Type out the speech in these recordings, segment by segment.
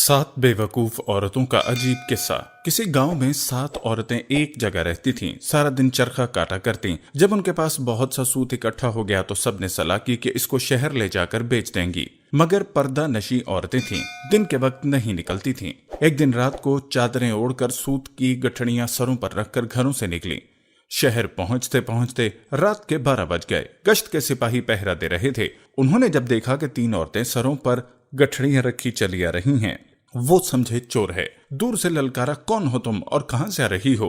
7 बेवकूफ औरतों का अजीब किस्सा। किसी गांव में 7 औरतें एक जगह रहती थीं। सारा दिन चरखा काटा करतीं। जब उनके पास बहुत सा सूत इकट्ठा हो गया तो सबने सलाह की कि इसको शहर ले जाकर बेच देंगी। मगर पर्दा नशी औरतें थीं, दिन के वक्त नहीं निकलती थीं। एक दिन रात को चादरें ओढ़कर सूत की गठड़ियां सरों पर रखकर घरों से निकली। शहर पहुंचते पहुंचते रात के 12 बज गए। गश्त के सिपाही पहरा दे रहे थे। उन्होंने जब देखा कि 3 औरतें सरों पर गठड़ियां रखी चली आ रही हैं, वो समझे चोर है। दूर से ललकारा, कौन हो तुम और कहां से आ रही हो?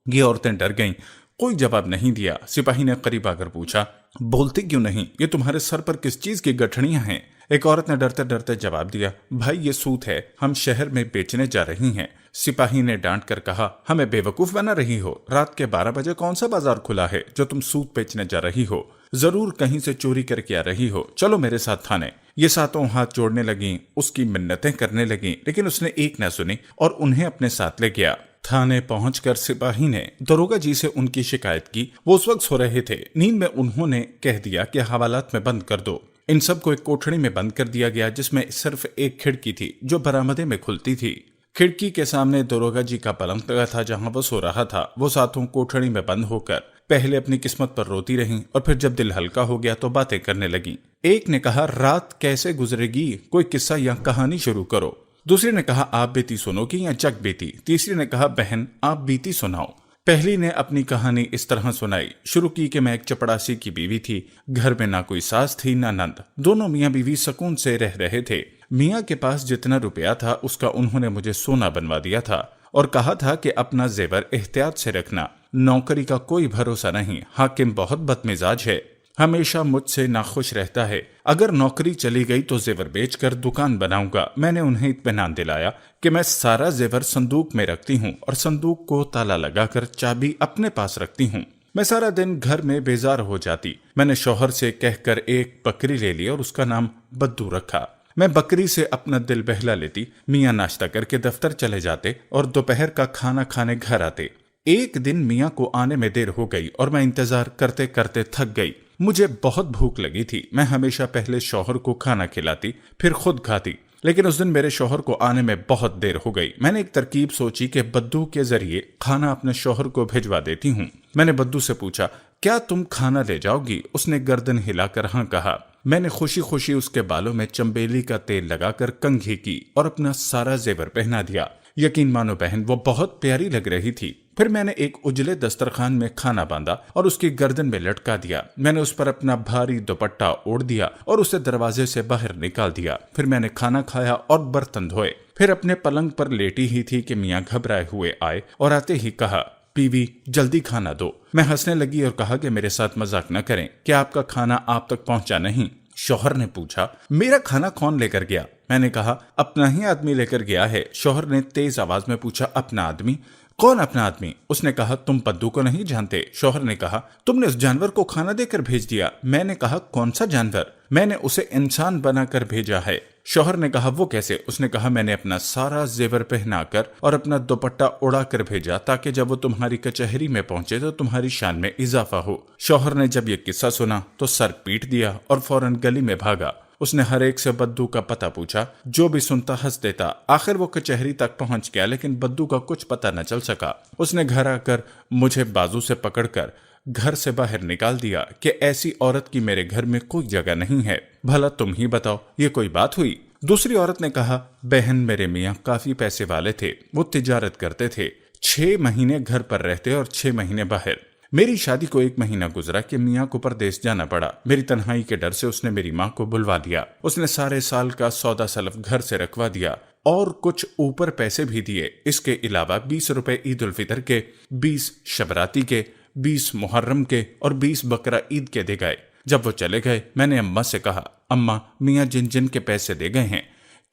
ये औरतें डर गईं। कोई जवाब नहीं दिया। सिपाही ने करीब आकर पूछा, बोलती क्यों नहीं? ये तुम्हारे सर पर किस चीज की गठड़ियां हैं? एक औरत ने डरते डरते जवाब दिया, भाई ये सूत है, हम शहर में बेचने जा रही हैं। सिपाही ने डांट कर कहा, हमें बेवकूफ बना रही हो? रात के 12 बजे कौन सा बाजार खुला है जो तुम सूत बेचने जा रही हो? जरूर कहीं से चोरी करके आ रही हो। चलो मेरे साथ थाने। ये सातों हाथ जोड़ने लगी, उसकी मिन्नतें करने लगी, लेकिन उसने एक न सुनी और उन्हें अपने साथ ले गया। थाने पहुंचकर सिपाही ने दरोगा जी से उनकी शिकायत की। वो उस वक्त सो रहे थे। नींद में उन्होंने कह दिया कि हवालात में बंद कर दो। इन सब को एक कोठड़ी में बंद कर दिया गया, जिसमें सिर्फ एक खिड़की थी जो बरामदे में खुलती थी। खिड़की के सामने दरोगा जी का पलंग लगा था जहां वो सो रहा था। वो सातों कोठड़ी में बंद होकर पहले अपनी किस्मत पर रोती रहीं और फिर जब दिल हल्का हो गया तो बातें करने लगी। एक ने कहा, रात कैसे गुजरेगी? कोई किस्सा या कहानी शुरू करो। दूसरी ने कहा, आप बीती सुनोगी या जग बीती? तीसरी ने कहा, बहन आप बीती सुनाओ। पहली ने अपनी कहानी इस तरह सुनाई। शुरू की कि मैं एक चपड़ासी की बीवी थी। घर में ना कोई सास थी ना नंद। दोनों मियाँ बीवी सुकून से रह रहे थे। मियाँ के पास जितना रुपया था उसका उन्होंने मुझे सोना बनवा दिया था और कहा था कि अपना जेवर एहतियात से रखना। नौकरी का कोई भरोसा नहीं। हाकिम बहुत बदमिजाज है, हमेशा मुझसे नाखुश रहता है। अगर नौकरी चली गई तो जेवर बेचकर दुकान बनाऊंगा। मैंने उन्हें इत्मीनान दिलाया कि मैं सारा जेवर संदूक में रखती हूँ और संदूक को ताला लगाकर चाबी अपने पास रखती हूँ। मैं सारा दिन घर में बेजार हो जाती। मैंने शौहर से कहकर एक बकरी ले ली और उसका नाम बद्दू रखा। मैं बकरी से अपना दिल बहला लेती। मियाँ नाश्ता करके दफ्तर चले जाते और दोपहर का खाना खाने घर आते। एक दिन मियाँ को आने में देर हो गई और मैं इंतजार करते करते थक गई। मुझे बहुत भूख लगी थी। मैं हमेशा पहले शौहर को खाना खिलाती, फिर खुद खाती, लेकिन उस दिन मेरे शौहर को आने में बहुत देर हो गई। मैंने एक तरकीब सोची कि बद्दू के जरिए खाना अपने शौहर को भिजवा देती हूँ। मैंने बद्दू से पूछा, क्या तुम खाना ले जाओगी? उसने गर्दन हिलाकर हाँ कहा। मैंने खुशी खुशी उसके बालों में चंबेली का तेल लगाकर कंघी की और अपना सारा जेवर पहना दिया। यकीन मानो बहन, वो बहुत प्यारी लग रही थी। फिर मैंने एक उजले दस्तरखान में खाना बांधा और उसकी गर्दन में लटका दिया। मैंने उस पर अपना भारी दुपट्टा ओढ़ दिया और उसे दरवाजे से बाहर निकाल दिया। फिर मैंने खाना खाया और बर्तन धोए। फिर अपने पलंग पर लेटी ही थी कि मियाँ घबराए हुए आए और आते ही कहा, बीवी जल्दी खाना दो। मैं हंसने लगी और कहा कि मेरे साथ मजाक न करें। क्या आपका खाना आप तक पहुंचा नहीं? शौहर ने पूछा, मेरा खाना कौन लेकर गया? मैंने कहा, अपना ही आदमी लेकर गया है। शौहर ने तेज आवाज में पूछा, अपना आदमी? कौन अपना आदमी? उसने कहा, तुम पद्दू को नहीं जानते? शौहर ने कहा, तुमने उस जानवर को खाना देकर भेज दिया। मैंने कहा, कौन सा जानवर? मैंने उसे इंसान बनाकर भेजा है। शौहर ने कहा, वो कैसे? उसने कहा, मैंने अपना सारा जेवर पहनाकर और अपना दुपट्टा उड़ाकर भेजा ताकि जब वो तुम्हारी कचहरी में पहुंचे तो तुम्हारी शान में इजाफा हो। शौहर ने जब ये किस्सा सुना तो सर पीट दिया और फौरन गली में भागा। उसने हर एक से बद्दू का पता पूछा। जो भी सुनता हंस देता। आखिर वो कचहरी तक पहुंच गया, लेकिन बद्दू का कुछ पता न चल सका। उसने घर आकर मुझे बाजू से पकड़कर घर से बाहर निकाल दिया कि ऐसी औरत की मेरे घर में कोई जगह नहीं है। भला तुम ही बताओ, ये कोई बात हुई? दूसरी औरत ने कहा, बहन मेरे मियाँ काफी पैसे वाले थे। वो तिजारत करते थे। 6 महीने घर पर रहते और 6 महीने बाहर। मेरी शादी को 1 महीना गुजरा कि मियाँ को परदेश जाना पड़ा। मेरी तन्हाई के डर से उसने मेरी माँ को बुलवा दिया। उसने सारे साल का सौदा सलफ घर से रखवा दिया और कुछ ऊपर पैसे भी दिए। इसके अलावा 20 रुपए ईद उल फितर के, 20 शबराती के, 20 मुहर्रम के और 20 बकरा ईद के दे गए। जब वो चले गए मैंने अम्मा से कहा, अम्मा मियाँ जिन जिन के पैसे दे गए हैं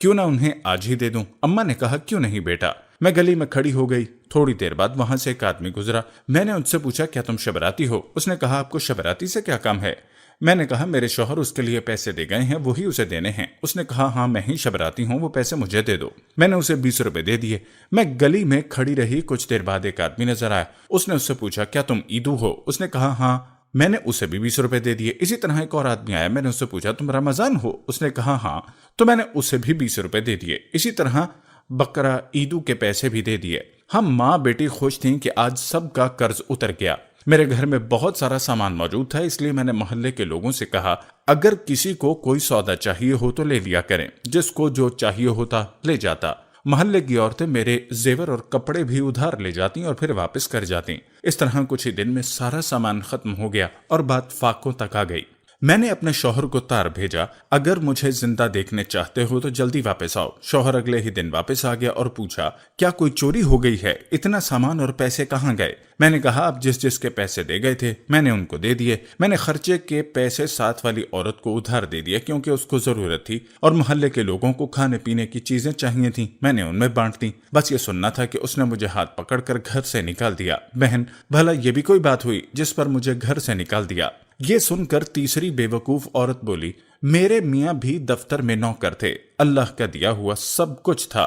क्यों ना उन्हें आज ही दे दूं? अम्मा ने कहा, क्यों नहीं बेटा। मैं गली में खड़ी हो गई। थोड़ी देर बाद वहां से एक आदमी गुजरा। मैंने उनसे पूछा, क्या तुम शबराती हो? उसने कहा, आपको शबराती से क्या काम है? मैंने कहा, मेरे शौहर उसके लिए पैसे दे गए हैं, वही उसे देने हैं। उसने कहा, हाँ मैं ही शबराती हूँ, वो पैसे मुझे दे दो। मैंने उसे 20 रुपए दे दिए। मैं गली में खड़ी रही। कुछ देर बाद एक आदमी नजर आया। उसने उससे पूछा, क्या तुम ईदू हो? उसने कहा, हाँ। मैंने उसे भी 20 रुपए दे दिए। इसी तरह एक और आदमी आया। मैंने उससे पूछा, तुम रमजान हो? उसने कहा, हाँ। तो मैंने उसे भी 20 रुपए दे दिए। इसी तरह बकरा, ईदू के पैसे भी दे दिए। हम माँ बेटी खुश थीं कि आज सबका कर्ज उतर गया। मेरे घर में बहुत सारा सामान मौजूद था, इसलिए मैंने मोहल्ले के लोगों से कहा अगर किसी को कोई सौदा चाहिए हो तो ले लिया करें। जिसको जो चाहिए होता ले जाता। मोहल्ले की औरतें मेरे जेवर और कपड़े भी उधार ले जाती और फिर वापस कर जाती। इस तरह कुछ ही दिन में सारा सामान खत्म हो गया और बात फाकों तक आ गई। मैंने अपने शौहर को तार भेजा, अगर मुझे जिंदा देखने चाहते हो तो जल्दी वापस आओ। शौहर अगले ही दिन वापस आ गया और पूछा क्या कोई चोरी हो गई है? इतना सामान और पैसे कहाँ गए? मैंने कहा आप जिस जिसके पैसे दे गए थे मैंने उनको दे दिए। मैंने खर्चे के पैसे साथ वाली औरत को उधार दे दिए क्योंकि उसको जरूरत थी, और मोहल्ले के लोगों को खाने पीने की चीजें चाहिए थी, मैंने उनमें बांट दी। बस ये सुनना था कि उसने मुझे हाथ पकड़कर घर से निकाल दिया। बहन, भला ये भी कोई बात हुई जिस पर मुझे घर से निकाल दिया? ये सुनकर तीसरी बेवकूफ औरत बोली मेरे मियाँ भी दफ्तर में नौकर थे, अल्लाह का दिया हुआ सब कुछ था,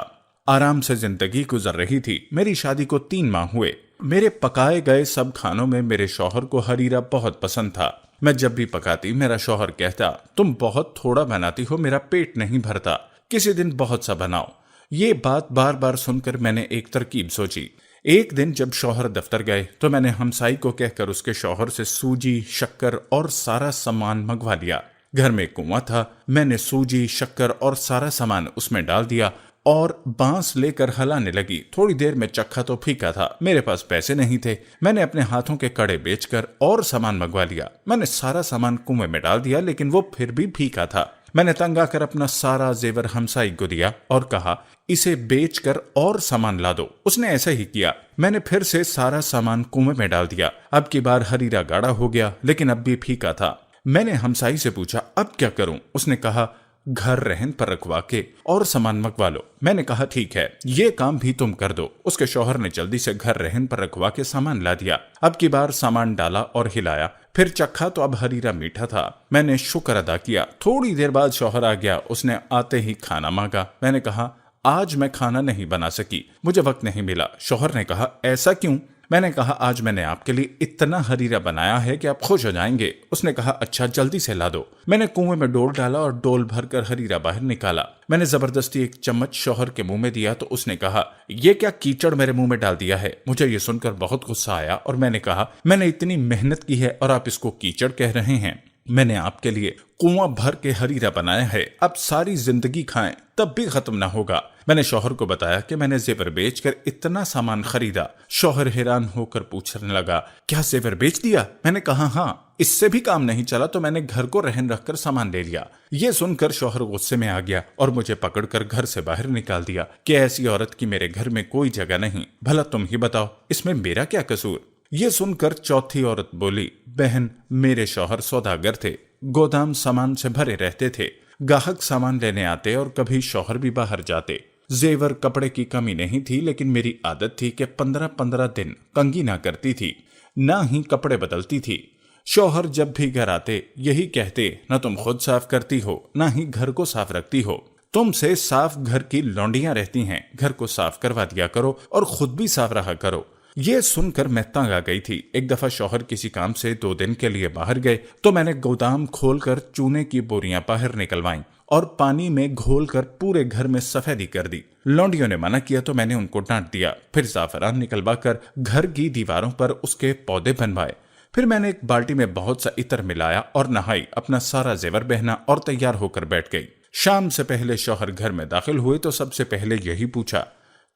आराम से जिंदगी गुजर रही थी। मेरी शादी को 3 माह हुए। मेरे पकाए गए सब खानों में मेरे शौहर को हरीरा बहुत पसंद था। मैं जब भी पकाती मेरा शौहर कहता तुम बहुत थोड़ा बनाती हो, मेरा पेट नहीं भरता, किसी दिन बहुत सा बनाओ। ये बात बार बार सुनकर मैंने एक तरकीब सोची। एक दिन जब शौहर दफ्तर गए तो मैंने हमसाई को कहकर उसके शौहर से सूजी, शक्कर और सारा सामान मंगवा लिया। घर में कुआं था, मैंने सूजी, शक्कर और सारा सामान उसमें डाल दिया और बांस लेकर हलाने लगी। थोड़ी देर में चक्खा तो फीका था, मेरे पास पैसे नहीं थे। मैंने अपने हाथों के कड़े बेचकर और सामान मंगवा लिया। मैंने सारा सामान कुएं में डाल दिया लेकिन वो फिर भी फीका था। मैंने तंग आकर अपना सारा जेवर हमसाई को दिया और कहा इसे बेचकर और सामान ला दो। उसने ऐसा ही किया। मैंने फिर से सारा सामान कुएं में डाल दिया। अब की बार हरीरा गाढ़ा हो गया लेकिन अब भी फीका था। मैंने हमसाई से पूछा अब क्या करूं? उसने कहा घर रहन पर रखवा के और सामान मंगवा लो। मैंने कहा ठीक है, ये काम भी तुम कर दो। उसके शौहर ने जल्दी से घर रहन पर रखवा के सामान ला दिया। अब की बार सामान डाला और हिलाया, फिर चखा तो अब हरीरा मीठा था। मैंने शुक्र अदा किया। थोड़ी देर बाद शौहर आ गया। उसने आते ही खाना मांगा। मैंने कहा आज मैं खाना नहीं बना सकी, मुझे वक्त नहीं मिला। शौहर ने कहा ऐसा क्यों? मैंने कहा आज मैंने आपके लिए इतना हरीरा बनाया है कि आप खुश हो जाएंगे। उसने कहा अच्छा जल्दी से ला दो। मैंने कुएं में डोल डाला और डोल भरकर हरीरा बाहर निकाला। मैंने जबरदस्ती एक चम्मच शौहर के मुंह में दिया तो उसने कहा ये क्या कीचड़ मेरे मुंह में डाल दिया है? मुझे ये सुनकर बहुत गुस्सा आया और मैंने कहा मैंने इतनी मेहनत की है और आप इसको कीचड़ कह रहे हैं। मैंने आपके लिए कुआं भर के हरीरा बनाया है, अब सारी जिंदगी खाएं तब भी खत्म ना होगा। मैंने शौहर को बताया कि मैंने जेवर बेचकर इतना सामान खरीदा। शौहर हैरान होकर पूछने लगा क्या जेवर बेच दिया? मैंने कहा हाँ, इससे भी काम नहीं चला तो मैंने घर को रहन रखकर सामान ले लिया। ये सुनकर शौहर गुस्से में आ गया और मुझे पकड़कर घर से बाहर निकाल दिया कि ऐसी औरत की मेरे घर में कोई जगह नहीं, भला तुम ही बताओ इसमें मेरा क्या कसूर? ये सुनकर चौथी औरत बोली बहन मेरे शौहर सौदागर थे, गोदाम सामान से भरे रहते थे, गाहक सामान लेने आते और कभी शौहर भी बाहर जाते। जेवर कपड़े की कमी नहीं थी लेकिन मेरी आदत थी कि 15-15 दिन कंघी ना करती थी, ना ही कपड़े बदलती थी। शौहर जब भी घर आते यही कहते न तुम खुद साफ करती हो ना ही घर को साफ रखती हो, तुमसे साफ घर की लौंडियां रहती हैं, घर को साफ करवा दिया करो और खुद भी साफ रहा करो। ये सुनकर मैं तंग आ गई थी। एक दफा शौहर किसी काम से 2 दिन के लिए बाहर गए तो मैंने गोदाम खोलकर चूने की बोरियां बाहर निकलवाईं और पानी में घोलकर पूरे घर में सफेदी कर दी। लौंडियों ने मना किया तो मैंने उनको डांट दिया। फिर जाफरान निकलवाकर घर की दीवारों पर उसके पौधे बनवाए। फिर मैंने एक बाल्टी में बहुत सा इत्र मिलाया और नहाई, अपना सारा जेवर पहना और तैयार होकर बैठ गई। शाम से पहले शौहर घर में दाखिल हुए तो सबसे पहले यही पूछा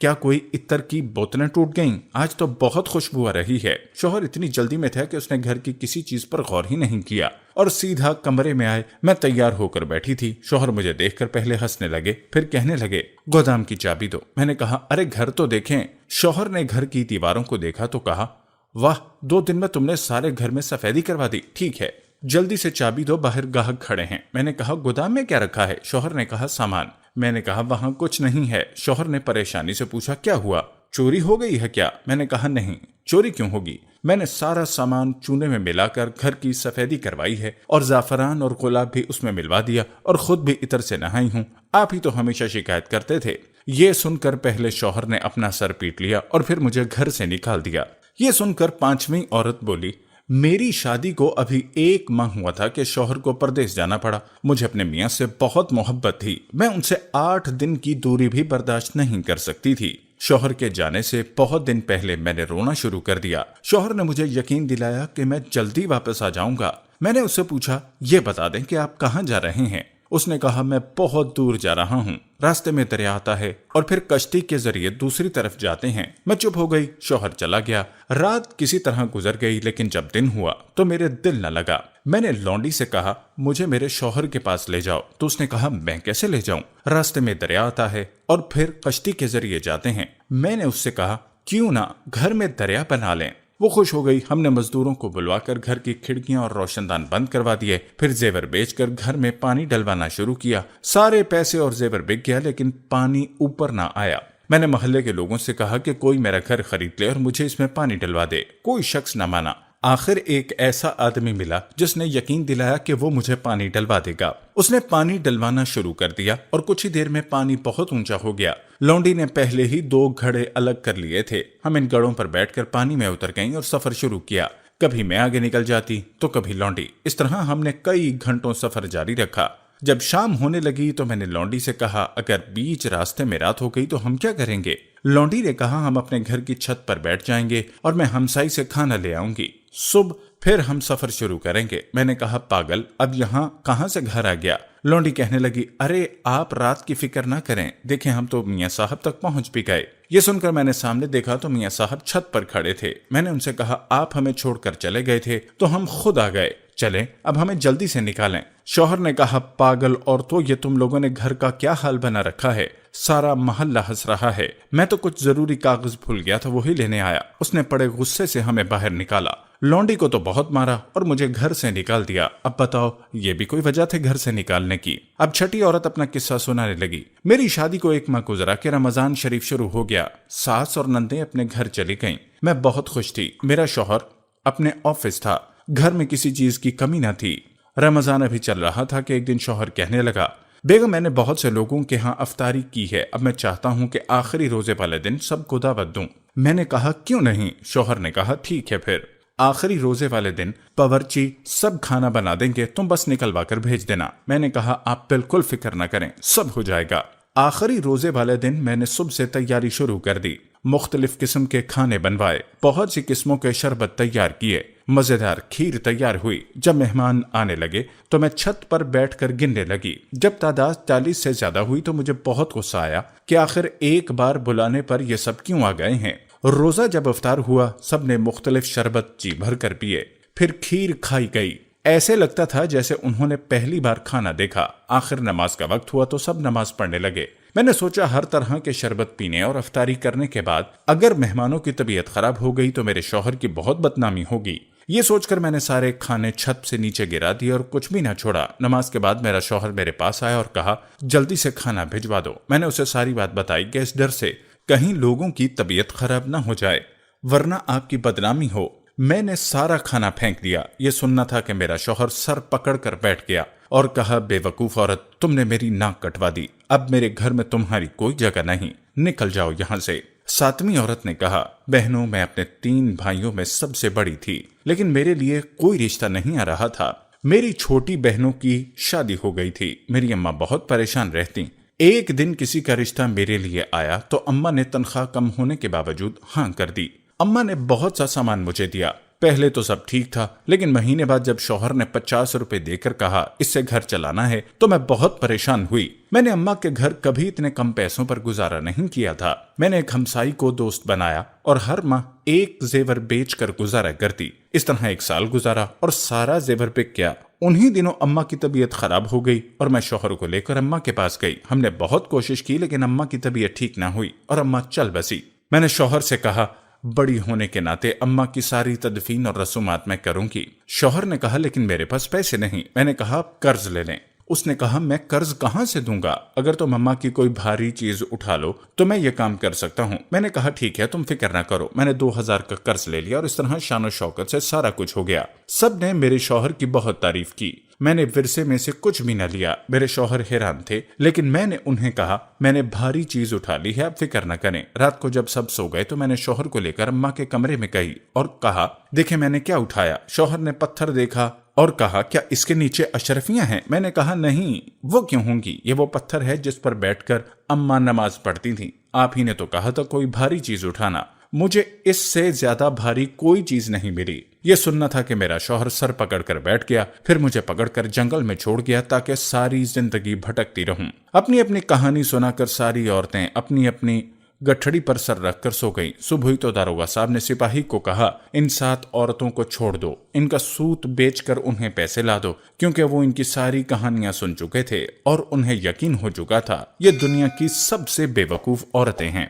क्या कोई इत्र की बोतलें टूट गईं? आज तो बहुत खुशबू आ रही है। शौहर इतनी जल्दी में था कि उसने घर की किसी चीज पर गौर ही नहीं किया और सीधा कमरे में आए। मैं तैयार होकर बैठी थी। शौहर मुझे देखकर पहले हंसने लगे, फिर कहने लगे गोदाम की चाबी दो। मैंने कहा अरे घर तो देखें। शौहर ने घर की दीवारों को देखा तो कहा वाह, 2 दिन में तुमने सारे घर में सफेदी करवा दी। ठीक है, जल्दी से चाबी दो, बाहर गाहक खड़े हैं। मैंने कहा गोदाम में क्या रखा है? शौहर ने कहा सामान। मैंने कहा वहां कुछ नहीं है। शौहर ने परेशानी से पूछा क्या हुआ, चोरी हो गई है क्या? मैंने कहा नहीं, चोरी क्यों होगी, मैंने सारा सामान चूने में मिलाकर घर की सफेदी करवाई है और जाफरान और गुलाब भी उसमें मिलवा दिया और खुद भी इत्र से नहाई हूँ। आप ही तो हमेशा शिकायत करते थे। ये सुनकर पहले शौहर ने अपना सर पीट लिया और फिर मुझे घर से निकाल दिया। ये सुनकर 5वीं औरत बोली میری شادی کو ابھی 1 ماہ ہوا تھا کہ شوہر کو پردیس جانا پڑا۔ مجھے اپنے میاں سے بہت محبت تھی، میں ان سے 8 دن کی دوری بھی برداشت نہیں کر سکتی تھی۔ شوہر کے جانے سے بہت دن پہلے میں نے رونا شروع کر دیا۔ شوہر نے مجھے یقین دلایا کہ میں جلدی واپس آ جاؤں گا۔ میں نے اس سے پوچھا، یہ بتا دیں کہ آپ کہاں جا رہے ہیں؟ اس نے کہا، میں بہت دور جا رہا ہوں، راستے میں دریا آتا ہے اور پھر کشتی کے ذریعے دوسری طرف جاتے ہیں۔ میں چپ ہو گئی، شوہر چلا گیا۔ رات کسی طرح گزر گئی، لیکن جب دن ہوا تو میرے دل نہ لگا۔ میں نے لونڈی سے کہا، مجھے میرے شوہر کے پاس لے جاؤ، تو اس نے کہا، میں کیسے لے جاؤں؟ راستے میں دریا آتا ہے اور پھر کشتی کے ذریعے جاتے ہیں۔ میں نے اس سے کہا، کیوں نہ گھر میں دریا بنا لیں؟ وہ خوش ہو گئی۔ ہم نے مزدوروں کو بلوا کر گھر کی کھڑکیاں اور روشن دان بند کروا دیے، پھر زیور بیچ کر گھر میں پانی ڈلوانا شروع کیا۔ سارے پیسے اور زیور بک گیا، لیکن پانی اوپر نہ آیا۔ میں نے محلے کے لوگوں سے کہا کہ کوئی میرا گھر خرید لے اور مجھے اس میں پانی ڈلوا دے۔ کوئی شخص نہ مانا۔ آخر ایک ایسا آدمی ملا جس نے یقین دلایا کہ وہ مجھے پانی ڈلوا دے گا۔ اس نے پانی ڈلوانا شروع کر دیا اور کچھ ہی دیر میں پانی بہت اونچا ہو گیا۔ لونڈی نے پہلے ہی 2 گھڑے الگ کر لیے تھے۔ ہم ان گڑوں پر بیٹھ کر پانی میں اتر گئیں اور سفر شروع کیا۔ کبھی میں آگے نکل جاتی تو کبھی لونڈی۔ اس طرح ہم نے کئی گھنٹوں سفر جاری رکھا۔ جب شام ہونے لگی تو میں نے لونڈی سے کہا، اگر بیچ راستے میں رات ہو گئی تو ہم کیا کریں گے؟ لونڈی نے کہا، ہم اپنے گھر کی چھت پر بیٹھ جائیں گے اور میں ہمسائی سے کھانا لے آؤں گی۔ صبح پھر ہم سفر شروع کریں گے۔ میں نے کہا، پاگل، اب یہاں کہاں سے گھر آ گیا؟ لونڈی کہنے لگی، ارے آپ رات کی فکر نہ کریں، دیکھیں ہم تو میاں صاحب تک پہنچ بھی گئے۔ یہ سن کر میں نے سامنے دیکھا تو میاں صاحب چھت پر کھڑے تھے۔ میں نے ان سے کہا، آپ ہمیں چھوڑ کر چلے گئے تھے تو ہم خود آ گئے، چلیں اب ہمیں جلدی سے نکالیں۔ شوہر نے کہا، پاگل عورتوں، یہ تم لوگوں نے گھر کا کیا حال بنا رکھا ہے؟ سارا محلہ ہنس رہا ہے۔ میں تو کچھ ضروری کاغذ بھول گیا تھا، وہی لینے آیا۔ اس نے بڑے غصے سے ہمیں باہر نکالا۔ لونڈی کو تو بہت مارا اور مجھے گھر سے نکال دیا۔ اب بتاؤ، یہ بھی کوئی وجہ تھی گھر سے نکالنے کی؟ اب چھٹی عورت اپنا قصہ سنانے لگی۔ میری شادی کو 1 ماہ گزرا کہ رمضان شریف شروع ہو گیا۔ ساس اور نندیں اپنے گھر چلی گئیں۔ میں بہت خوش تھی۔ میرا شوہر اپنے آفس تھا، گھر میں کسی چیز کی کمی نہ تھی۔ رمضان ابھی چل رہا تھا کہ ایک دن شوہر کہنے لگا، بیگم، میں نے بہت سے لوگوں کے ہاں افطاری کی ہے، اب میں چاہتا ہوں کہ آخری روزے والے دن سب کو دعوت دوں۔ میں نے کہا، کیوں نہیں؟ شوہر نے کہا، ٹھیک ہے، پھر آخری روزے والے دن باورچی سب کھانا بنا دیں گے، تم بس نکلوا کر بھیج دینا۔ میں نے کہا، آپ بالکل فکر نہ کریں، سب ہو جائے گا۔ آخری روزے والے دن میں نے صبح سے تیاری شروع کر دی۔ مختلف قسم کے کھانے بنوائے، بہت سی قسموں کے شربت تیار کیے، مزیدار کھیر تیار ہوئی۔ جب مہمان آنے لگے تو میں چھت پر بیٹھ کر گننے لگی۔ جب تعداد 40 سے زیادہ ہوئی تو مجھے بہت غصہ آیا کہ آخر ایک بار بلانے پر یہ سب کیوں آ گئے ہیں۔ روزہ جب افطار ہوا، سب نے مختلف شربت جی بھر کر پیے، پھر کھیر کھائی گئی۔ ایسے لگتا تھا جیسے انہوں نے پہلی بار کھانا دیکھا۔ آخر نماز کا وقت ہوا تو سب نماز پڑھنے لگے۔ میں نے سوچا، ہر طرح کے شربت پینے اور افطاری کرنے کے بعد اگر مہمانوں کی طبیعت خراب ہو گئی تو میرے شوہر کی بہت بدنامی ہوگی۔ یہ سوچ کر میں نے سارے کھانے چھت سے نیچے گرا دیے اور کچھ بھی نہ چھوڑا۔ نماز کے بعد میرا شوہر میرے پاس آیا اور کہا، جلدی سے کھانا بھجوا دو۔ میں نے اسے ساری بات بتائی کہ اس ڈر سے کہیں لوگوں کی طبیعت خراب نہ ہو جائے ورنہ آپ کی بدنامی ہو۔ میں نے سارا کھانا پھینک دیا۔ یہ سننا تھا کہ میرا شوہر سر پکڑ کر بیٹھ گیا اور کہا، بے وقوف عورت، تم نے میری ناک کٹوا دی، اب میرے گھر میں تمہاری کوئی جگہ نہیں، نکل جاؤ یہاں سے۔ 7ویں عورت نے کہا، بہنوں، میں اپنے 3 بھائیوں میں سب سے بڑی تھی، لیکن میرے لیے کوئی رشتہ نہیں آ رہا تھا۔ میری چھوٹی بہنوں کی شادی ہو گئی تھی، میری اماں بہت پریشان رہتی۔ ایک دن کسی کا رشتہ میرے لیے آیا تو اماں نے تنخواہ کم ہونے کے باوجود ہاں کر دی۔ اماں نے بہت سا سامان مجھے دیا۔ پہلے تو سب ٹھیک تھا، لیکن مہینے بعد جب شوہر نے 50 روپے دے کر کہا اس سے گھر چلانا ہے تو میں بہت پریشان ہوئی۔ میں نے اماں کے گھر کبھی اتنے کم پیسوں پر گزارا نہیں کیا تھا۔ میں نے ایک ہمسائی کو دوست بنایا اور ہر ماہ ایک زیور بیچ کر گزارا کرتی۔ اس طرح 1 سال گزارا اور سارا زیور بک گیا۔ انہی دنوں اماں کی طبیعت خراب ہو گئی اور میں شوہر کو لے کر اماں کے پاس گئی۔ ہم نے بہت کوشش کی لیکن اماں کی طبیعت ٹھیک نہ ہوئی اور اماں چل بسی۔ میں نے شوہر سے کہا، بڑی ہونے کے ناطے اماں کی ساری تدفین اور رسومات میں کروں گی۔ شوہر نے کہا، لیکن میرے پاس پیسے نہیں۔ میں نے کہا، قرض لے لیں۔ اس نے کہا میں قرض کہاں سے دوں گا؟ اگر تم اماں کی کوئی بھاری چیز اٹھا لو تو میں یہ کام کر سکتا ہوں۔ میں نے کہا ٹھیک ہے تم فکر نہ کرو۔ میں نے 2000 کا قرض لے لیا اور اس طرح شان و شوکت سے سارا کچھ ہو گیا۔ سب نے میرے شوہر کی بہت تعریف کی۔ میں نے ورثے میں سے کچھ بھی نہ لیا۔ میرے شوہر حیران تھے، لیکن میں نے انہیں کہا میں نے بھاری چیز اٹھا لی ہے، اب فکر نہ کریں۔ رات کو جب سب سو گئے تو میں نے شوہر کو لے کر اماں کے کمرے میں گئی اور کہا دیکھیں میں نے کیا اٹھایا۔ شوہر نے پتھر دیکھا اور کہا کیا اس کے نیچے اشرفیاں ہیں؟ میں نے کہا نہیں، وہ کیوں ہوں گی؟ یہ وہ پتھر ہے جس پر بیٹھ کر اماں نماز پڑھتی تھیں۔ آپ ہی نے تو کہا تھا کوئی بھاری چیز اٹھانا۔ مجھے اس سے زیادہ بھاری کوئی چیز نہیں ملی۔ یہ سننا تھا کہ میرا شوہر سر پکڑ کر بیٹھ گیا، پھر مجھے پکڑ کر جنگل میں چھوڑ گیا تاکہ ساری زندگی بھٹکتی رہوں۔ اپنی اپنی کہانی سنا کر ساری عورتیں اپنی اپنی گٹھڑی پر سر رکھ کر سو گئی۔ صبح ہوئی تو داروغہ صاحب نے سپاہی کو کہا ان 7 عورتوں کو چھوڑ دو، ان کا سوت بیچ کر انہیں پیسے لا دو، کیونکہ وہ ان کی ساری کہانیاں سن چکے تھے اور انہیں یقین ہو چکا تھا یہ دنیا کی سب سے بے وقوف عورتیں ہیں۔